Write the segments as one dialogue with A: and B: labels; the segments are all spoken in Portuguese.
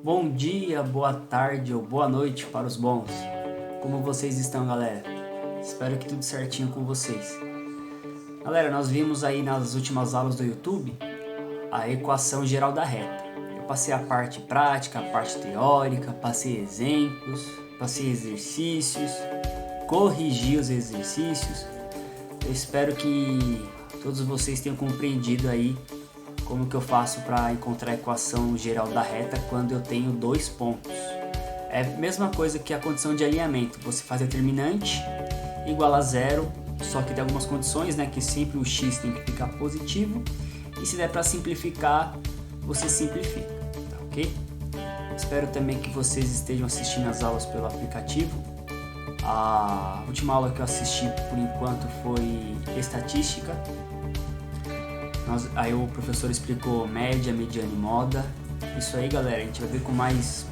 A: Bom dia, boa tarde ou boa noite para os bons. Como vocês estão, galera? Espero que tudo certinho com vocês. Galera, nós vimos aí nas últimas aulas do YouTube a equação geral da reta. Eu passei a parte prática, a parte teórica, passei exemplos, passei exercícios, corrigi os exercícios. Eu espero que todos vocês tenham compreendido aí como que eu faço para encontrar a equação geral da reta quando eu tenho dois pontos. É a mesma coisa que a condição de alinhamento. Você faz determinante igual a zero, só que tem algumas condições, né, que sempre o x tem que ficar positivo. E se der para simplificar, você simplifica, tá ok? Espero também que vocês estejam assistindo as aulas pelo aplicativo. A última aula que eu assisti por enquanto foi estatística. Aí o professor explicou média, mediana e moda. Isso aí, galera, a gente vai ver com mais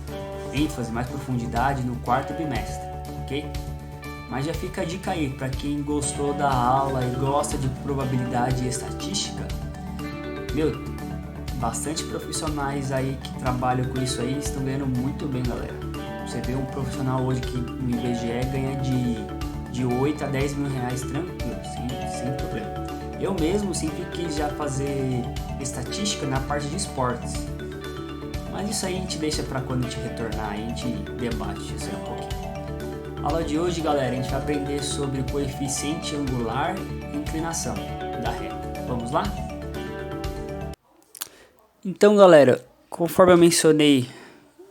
A: ênfase, mais profundidade no quarto bimestre, ok? Mas já fica a dica aí, para quem gostou da aula e gosta de probabilidade e estatística, meu, bastante profissionais aí que trabalham com isso aí estão ganhando muito bem, galera. Você vê um profissional hoje que no IBGE ganha de 8 a 10 mil reais tranquilo, sem problema. Eu mesmo sempre quis já fazer estatística na parte de esportes. Mas isso aí a gente deixa para quando a gente retornar, a gente debate isso aí um pouquinho. A aula de hoje, galera, a gente vai aprender sobre coeficiente angular e inclinação da reta. Vamos lá? Então, galera, conforme eu mencionei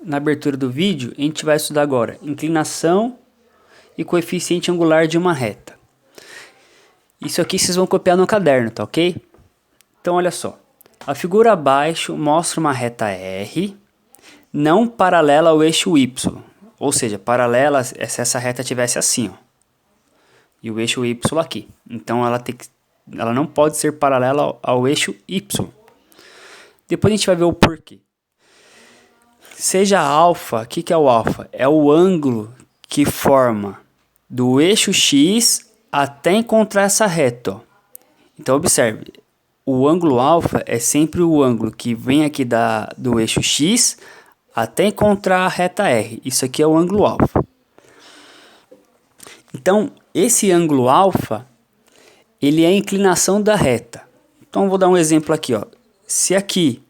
A: na abertura do vídeo, a gente vai estudar agora inclinação e coeficiente angular de uma reta. Isso aqui vocês vão copiar no caderno, tá ok? Então olha só, a figura abaixo mostra uma reta R não paralela ao eixo Y, ou seja, paralela se essa reta tivesse assim, ó, e o eixo Y aqui. Então ela não pode ser paralela ao eixo Y. Depois a gente vai ver o porquê. Seja alfa, o que é o alfa? É o ângulo que forma do eixo X até encontrar essa reta, ó. Então observe, o ângulo alfa é sempre o ângulo que vem aqui do eixo X até encontrar a reta R. Isso aqui é o ângulo alfa. Então esse ângulo alfa, ele é a inclinação da reta. Então vou dar um exemplo aqui, ó. Se aqui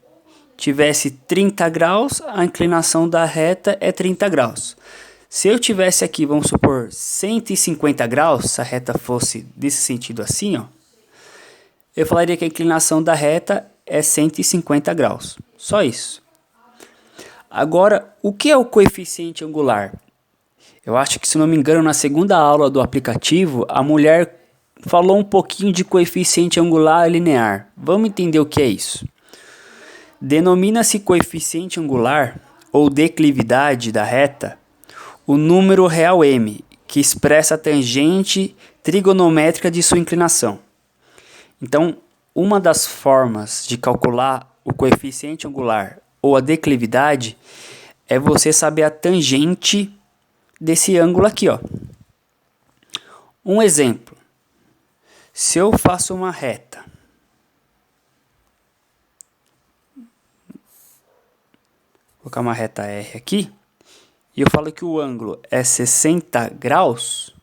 A: tivesse 30 graus, a inclinação da reta é 30 graus. Se eu tivesse aqui, vamos supor, 150 graus, se a reta fosse desse sentido assim, ó, eu falaria que a inclinação da reta é 150 graus. Só isso. Agora, o que é o coeficiente angular? Eu acho que, se não me engano, na segunda aula do aplicativo, a mulher falou um pouquinho de coeficiente angular linear. Vamos entender o que é isso. Denomina-se coeficiente angular, ou declividade da reta, o número real m, que expressa a tangente trigonométrica de sua inclinação. Então, uma das formas de calcular o coeficiente angular ou a declividade é você saber a tangente desse ângulo aqui, ó. Um exemplo. Se eu faço uma reta, vou colocar uma reta R aqui, e eu falo que o ângulo é 60 graus,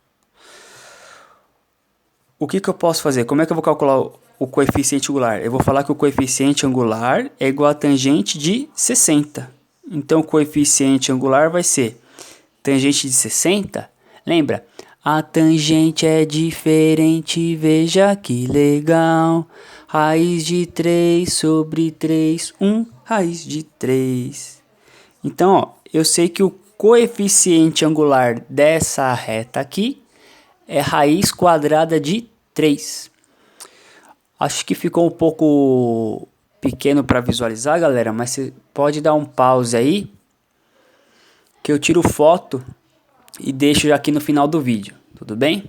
A: o que eu posso fazer? Como é que eu vou calcular o coeficiente angular? Eu vou falar que o coeficiente angular é igual a tangente de 60. Então, o coeficiente angular vai ser tangente de 60. Lembra? A tangente é diferente, veja que legal. Raiz de 3 sobre 3, 1 raiz de 3. Então, ó, eu sei que o coeficiente angular dessa reta aqui é raiz quadrada de 3. Acho que ficou um pouco pequeno para visualizar, galera, mas você pode dar um pause aí, que eu tiro foto e deixo aqui no final do vídeo, tudo bem?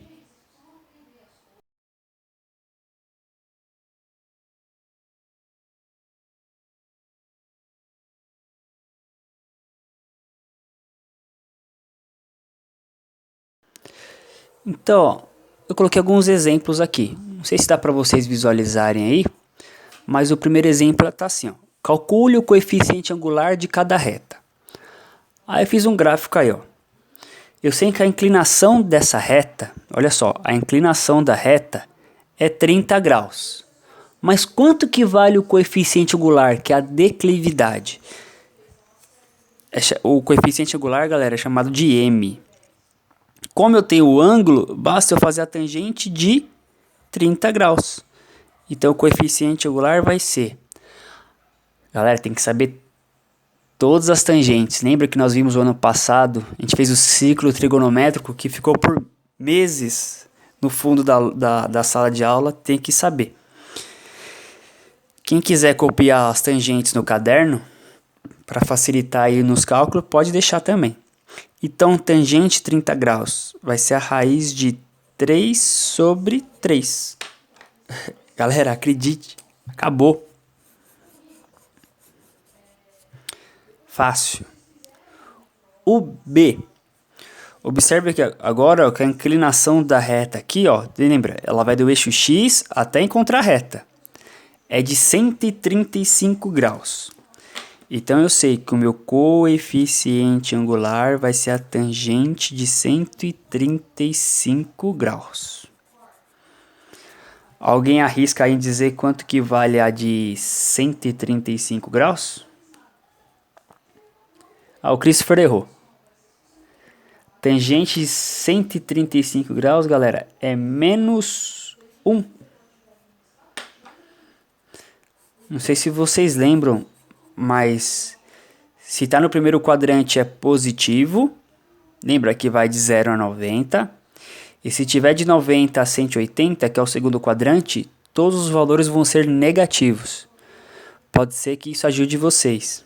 A: Então, ó, eu coloquei alguns exemplos aqui. Não sei se dá para vocês visualizarem aí, mas o primeiro exemplo está assim, ó. calcule o coeficiente angular de cada reta. Aí eu fiz um gráfico aí, ó. Eu sei que a inclinação dessa reta, olha só, a inclinação da reta é 30 graus. Mas quanto que vale o coeficiente angular, que é a declividade? O coeficiente angular, galera, é chamado de m. Como eu tenho o ângulo, basta eu fazer a tangente de 30 graus. Então o coeficiente angular vai ser... Galera, tem que saber todas as tangentes. Lembra que nós vimos o ano passado? A gente fez o ciclo trigonométrico que ficou por meses no fundo da sala de aula. Tem que saber. Quem quiser copiar as tangentes no caderno, para facilitar aí nos cálculos, pode deixar também. Então, tangente 30 graus vai ser a raiz de 3 sobre 3. Galera, acredite, acabou. Fácil. O B. Observe que agora que a inclinação da reta aqui, ó, lembra, ela vai do eixo X até encontrar a reta. É de 135 graus. Então eu sei que o meu coeficiente angular vai ser a tangente de 135 graus. Alguém arrisca aí em dizer quanto que vale a de 135 graus? Ah, o Christopher errou. Tangente de 135 graus, galera, é menos 1. Não sei se vocês lembram, mas se está no primeiro quadrante é positivo. Lembra que vai de 0 a 90. E se tiver de 90 a 180, que é o segundo quadrante, todos os valores vão ser negativos. Pode ser que isso ajude vocês.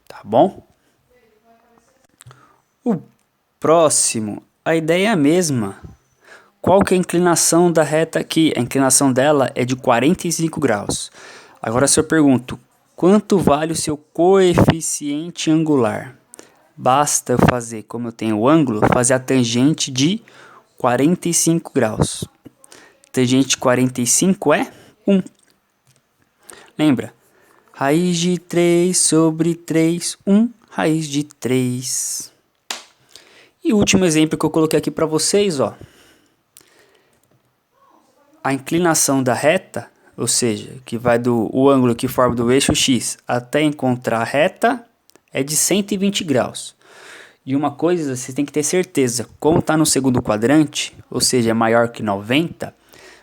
A: Tá bom? O próximo, a ideia é a mesma. Qual que é a inclinação da reta aqui? A inclinação dela é de 45 graus. Agora se eu pergunto, quanto vale o seu coeficiente angular? Basta eu fazer, como eu tenho o ângulo, fazer a tangente de 45 graus. Tangente de 45 é 1. Lembra? Raiz de 3 sobre 3, 1, raiz de 3. E o último exemplo que eu coloquei aqui para vocês, ó. A inclinação da reta, ou seja, que vai o ângulo que forma do eixo X até encontrar a reta, é de 120 graus. E uma coisa você tem que ter certeza, como está no segundo quadrante, ou seja, é maior que 90,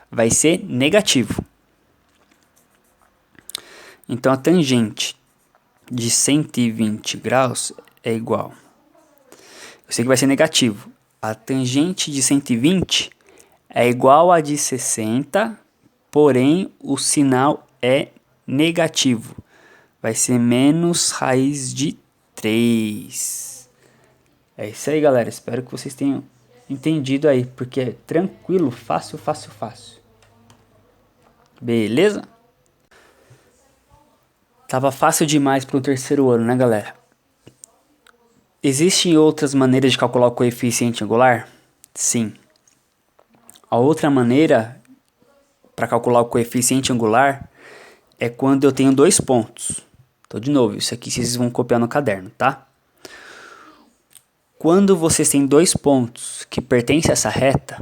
A: vai ser negativo. Então a tangente de 120 graus é igual. Eu sei que vai ser negativo. A tangente de 120 é igual a de 60, porém o sinal é negativo. Vai ser menos raiz de 3. É isso aí, galera. Espero que vocês tenham entendido aí, porque é tranquilo, fácil, fácil, fácil. Beleza? Tava fácil demais para o terceiro ano, né, galera? Existem outras maneiras de calcular o coeficiente angular? Sim. A outra maneira para calcular o coeficiente angular é quando eu tenho dois pontos. Então, de novo, isso aqui vocês vão copiar no caderno, tá? Quando vocês têm dois pontos que pertencem a essa reta,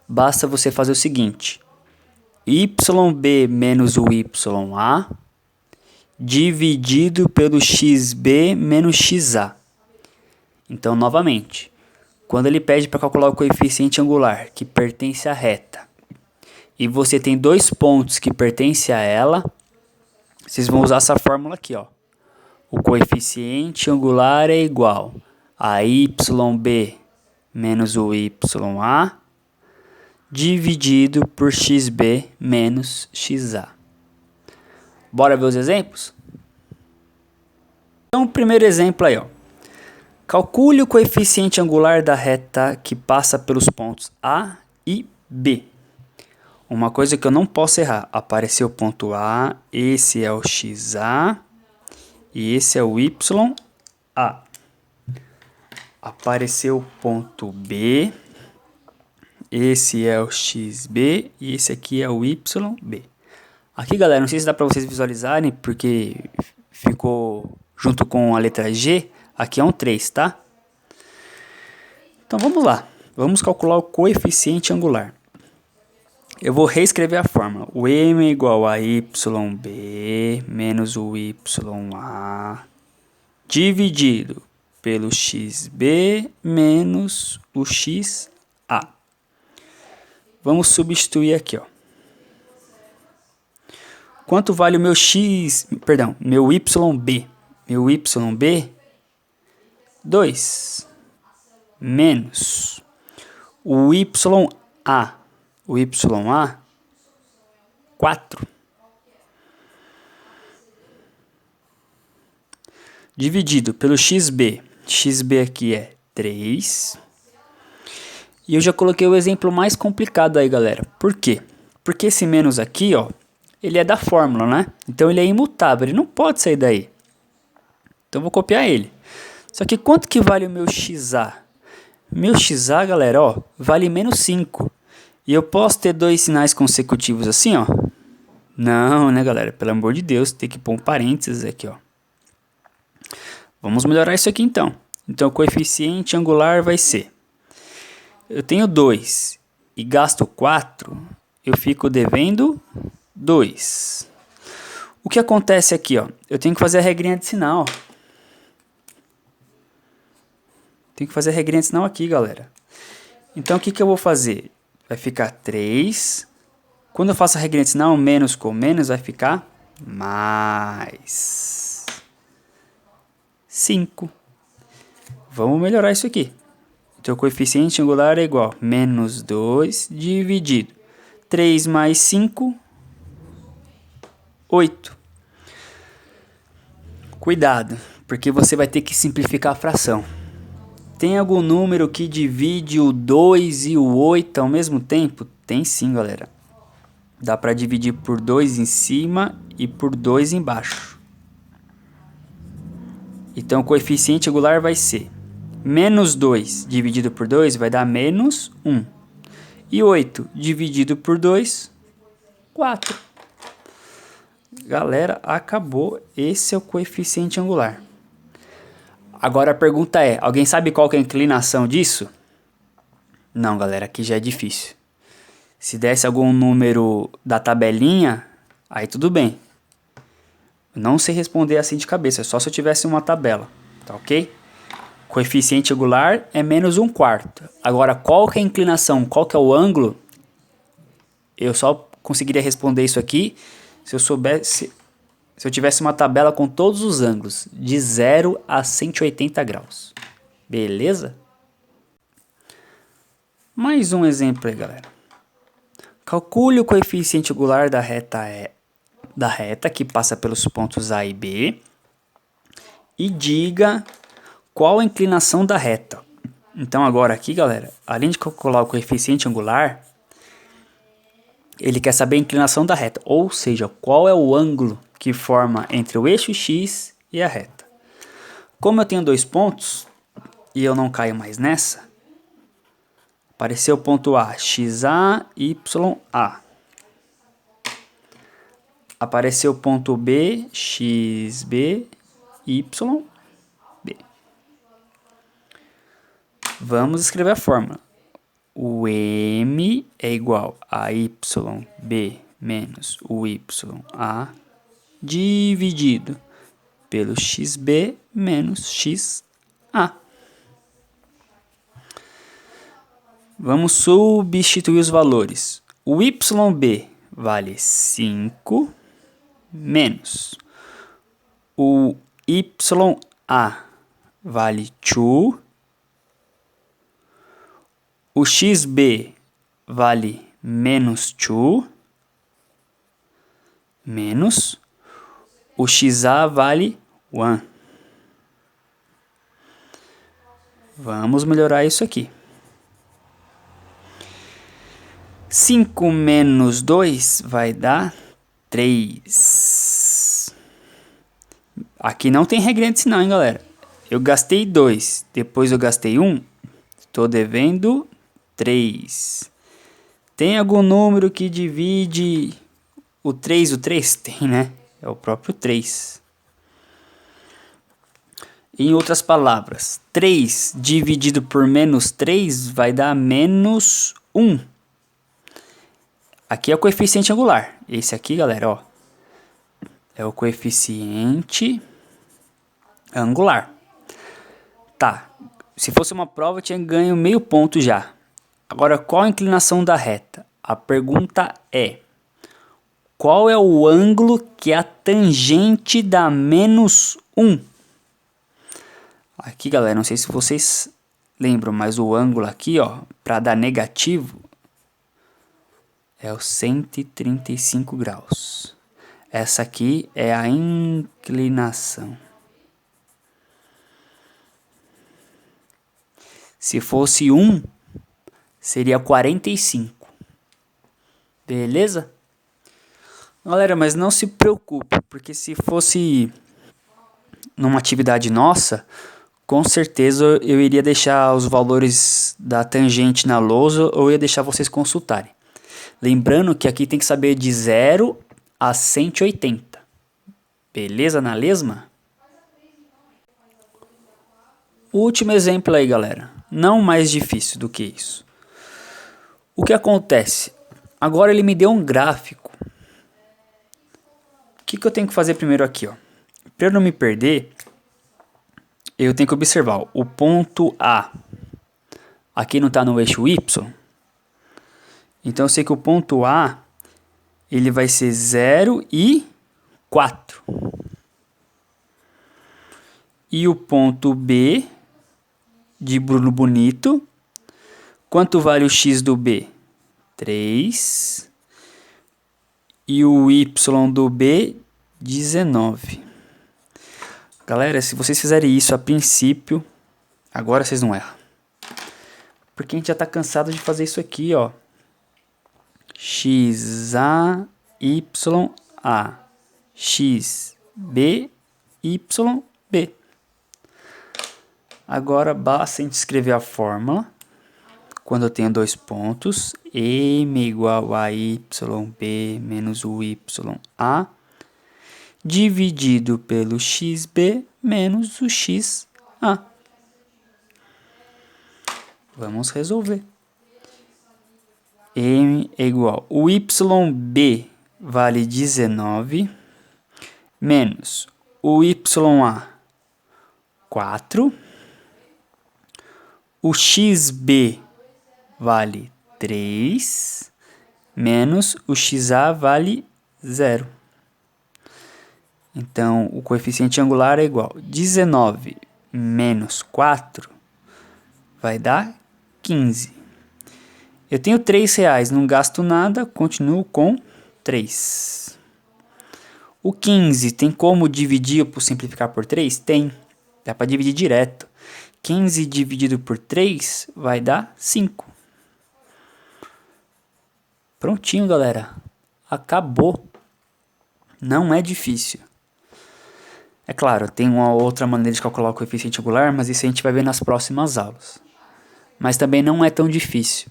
A: basta você fazer o seguinte: YB menos o YA dividido pelo XB menos XA. Então, novamente, quando ele pede para calcular o coeficiente angular que pertence à reta e você tem dois pontos que pertencem a ela, vocês vão usar essa fórmula aqui, ó. O coeficiente angular é igual a YB menos o YA dividido por XB menos XA. Bora ver os exemplos? Então, o primeiro exemplo aí, ó. Calcule o coeficiente angular da reta que passa pelos pontos A e B. Uma coisa que eu não posso errar. Apareceu o ponto A, esse é o XA e esse é o YA. Apareceu o ponto B, esse é o XB e esse aqui é o YB. Aqui, galera, não sei se dá para vocês visualizarem, porque ficou junto com a letra G. Aqui é um 3, tá? Então vamos lá. Vamos calcular o coeficiente angular. Eu vou reescrever a fórmula. O m é igual a yb menos o ya dividido pelo xb menos o xa. Vamos substituir aqui, ó. Quanto vale o meu meu yb? Meu yb, 2, menos o ya, 4, dividido pelo xb. Xb aqui é 3. E eu já coloquei o exemplo mais complicado aí, galera. Por quê? Porque esse menos aqui, ó, ele é da fórmula, né? Então ele é imutável, ele não pode sair daí. Então eu vou copiar ele. Só que quanto que vale o meu xa? Meu xa, galera, ó, vale menos 5. E eu posso ter dois sinais consecutivos assim, ó? Não, né, galera? Pelo amor de Deus, tem que pôr um parênteses aqui, ó. Vamos melhorar isso aqui, então. Então, o coeficiente angular vai ser... Eu tenho 2 e gasto 4, eu fico devendo 2. O que acontece aqui, ó? Eu tenho que fazer a regrinha de sinal. Tenho que fazer a regrinha de sinal aqui, galera. Então, o que eu vou fazer? Vai ficar 3. Quando eu faço a regrinha de sinal, menos com menos vai ficar mais 5. Vamos melhorar isso aqui. Então, o coeficiente angular é igual a menos 2 dividido 3 mais 5, 8. Cuidado, porque você vai ter que simplificar a fração. Tem algum número que divide o 2 e o 8 ao mesmo tempo? Tem sim, galera. Dá para dividir por 2 em cima e por 2 embaixo. Então, o coeficiente angular vai ser menos 2 dividido por 2 vai dar menos 1. E 8 dividido por 2, 4. Galera, acabou. Esse é o coeficiente angular. Agora a pergunta é, alguém sabe qual que é a inclinação disso? Não, galera, aqui já é difícil. Se desse algum número da tabelinha, aí tudo bem. Não sei responder assim de cabeça, só se eu tivesse uma tabela, tá ok? Coeficiente angular é menos 1/4. Agora, qual que é a inclinação, qual que é o ângulo? Eu só conseguiria responder isso aqui se eu soubesse, se eu tivesse uma tabela com todos os ângulos, de 0 a 180 graus. Beleza? Mais um exemplo aí, galera. Calcule o coeficiente angular da reta que passa pelos pontos A e B e diga qual a inclinação da reta. Então agora aqui, galera, além de calcular o coeficiente angular, ele quer saber a inclinação da reta, ou seja, qual é o ângulo que forma entre o eixo X e a reta. Como eu tenho 2 pontos e eu não caio mais nessa, apareceu o ponto A, XA, YA. Apareceu o ponto B, XB, YB. Vamos escrever a fórmula. O M é igual a YB menos o YA dividido pelo XB menos XA. Vamos substituir os valores. O YB vale 5 menos o YA vale 2. O XB vale menos 2, menos o XA vale 1. Vamos melhorar isso aqui. 5 menos 2 vai dar 3. Aqui não tem regrinha de sinal, hein, galera? Eu gastei 2, depois eu gastei 1, estou devendo 3. Tem algum número que divide o 3 tem, né? É o próprio 3. Em outras palavras, 3 dividido por menos 3 vai dar menos 1. Aqui é o coeficiente angular. Esse aqui, galera, ó, é o coeficiente angular. Tá, se fosse uma prova, eu tinha ganho meio ponto já. Agora, qual a inclinação da reta? A pergunta é: qual é o ângulo que a tangente dá menos 1? Aqui, galera, não sei se vocês lembram, mas o ângulo aqui, ó, para dar negativo, é o 135 graus. Essa aqui é a inclinação. Se fosse 1, seria 45. Beleza? Galera, mas não se preocupe, porque se fosse numa atividade nossa, com certeza eu iria deixar os valores da tangente na lousa ou ia deixar vocês consultarem. Lembrando que aqui tem que saber de 0 a 180. Beleza na lesma? O último exemplo aí, galera. Não mais difícil do que isso. O que acontece? Agora ele me deu um gráfico. O que eu tenho que fazer primeiro aqui, ó? Para eu não me perder, eu tenho que observar o ponto A. Aqui não está no eixo Y. Então eu sei que o ponto A ele vai ser 0 e 4. E o ponto B de Bruno Bonito, quanto vale o x do B? 3. E o y do B, 19. Galera, se vocês fizerem isso a princípio, agora vocês não erram. Porque a gente já está cansado de fazer isso aqui, ó. XA, YA, XB, YB. Agora basta a gente escrever a fórmula. Quando eu tenho dois pontos, M igual a YB menos o YA, dividido pelo XB menos o XA. Vamos resolver. M é igual, o YB vale 19, menos o YA, 4. O XB vale 3, menos o XA vale 0. Então, o coeficiente angular é igual a 19 menos 4 vai dar 15. Eu tenho R$3, não gasto nada, continuo com 3. O 15 tem como dividir por simplificar por 3? Tem. Dá para dividir direto. 15 dividido por 3 vai dar 5. Prontinho, galera. Acabou. Não é difícil. É claro, tem uma outra maneira de calcular o coeficiente angular, mas isso a gente vai ver nas próximas aulas. Mas também não é tão difícil.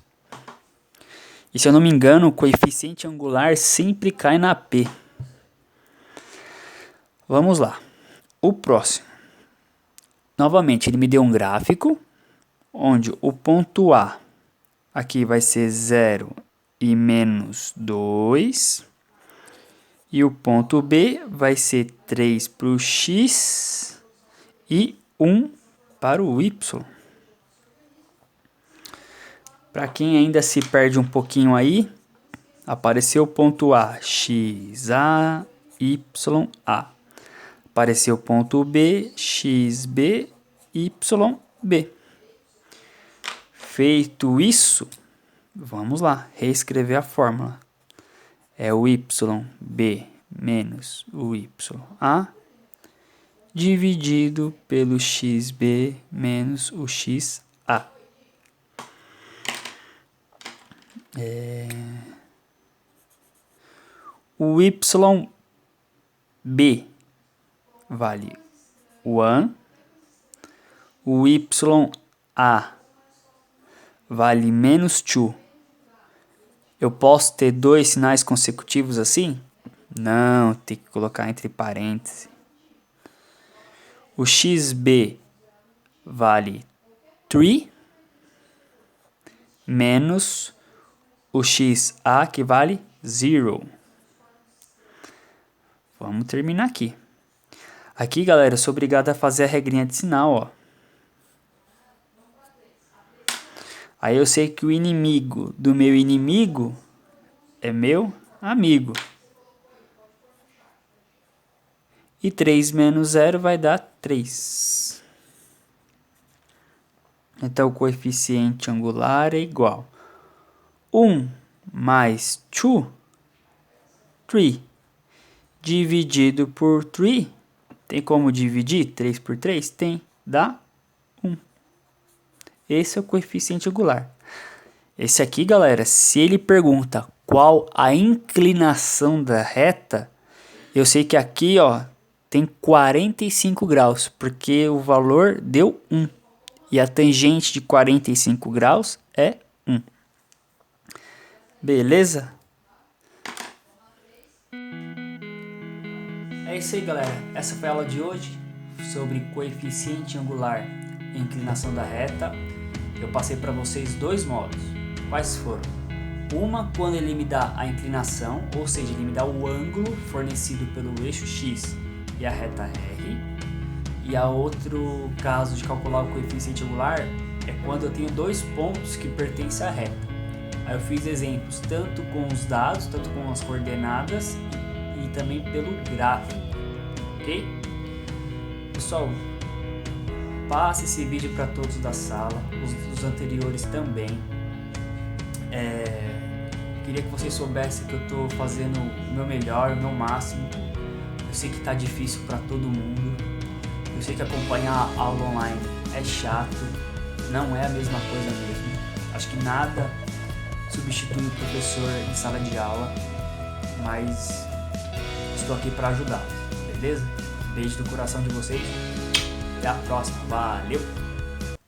A: E se eu não me engano, o coeficiente angular sempre cai na P. Vamos lá. O próximo. Novamente, ele me deu um gráfico, onde o ponto A aqui vai ser 0 e menos 2. E o ponto B vai ser 3 para o X e 1 para o Y. Para quem ainda se perde um pouquinho aí, apareceu o ponto A, X, A, Y, A. Apareceu o ponto B, X, B, Y, B. Feito isso, vamos lá, reescrever a fórmula. É o YB menos o YA dividido pelo XB menos o XA. O YB vale 1, o YA vale menos 2. Eu posso ter dois sinais consecutivos assim? Não, tem que colocar entre parênteses. O xb vale 3 menos o xa, que vale 0. Vamos terminar aqui. Aqui, galera, eu sou obrigado a fazer a regrinha de sinal, ó. Aí eu sei que o inimigo do meu inimigo é meu amigo. E 3 menos 0 vai dar 3. Então o coeficiente angular é igual 1 mais 2, 3, dividido por 3. Tem como dividir 3 por 3? Tem. Dá 1. Esse é o coeficiente angular. Esse aqui, galera, se ele pergunta qual a inclinação da reta, eu sei que aqui, ó, tem 45 graus, porque o valor deu 1. E a tangente de 45 graus é 1. Beleza? É isso aí, galera. Essa foi a aula de hoje sobre coeficiente angular e inclinação da reta. Eu passei para vocês dois modos. Quais foram? Uma, quando ele me dá a inclinação, ou seja, ele me dá o ângulo fornecido pelo eixo X e a reta R. E a outro caso de calcular o coeficiente angular é quando eu tenho dois pontos que pertencem à reta. Aí eu fiz exemplos tanto com os dados, tanto com as coordenadas e também pelo gráfico, ok? Pessoal, passe esse vídeo para todos da sala, os anteriores também. Queria que vocês soubessem que eu estou fazendo o meu melhor, o meu máximo. Eu sei que está difícil para todo mundo. Eu sei que acompanhar a aula online é chato, não é a mesma coisa mesmo. Acho que nada substitui o professor em sala de aula, mas estou aqui para ajudá-los, beleza? Beijo do coração de vocês, até a próxima, valeu!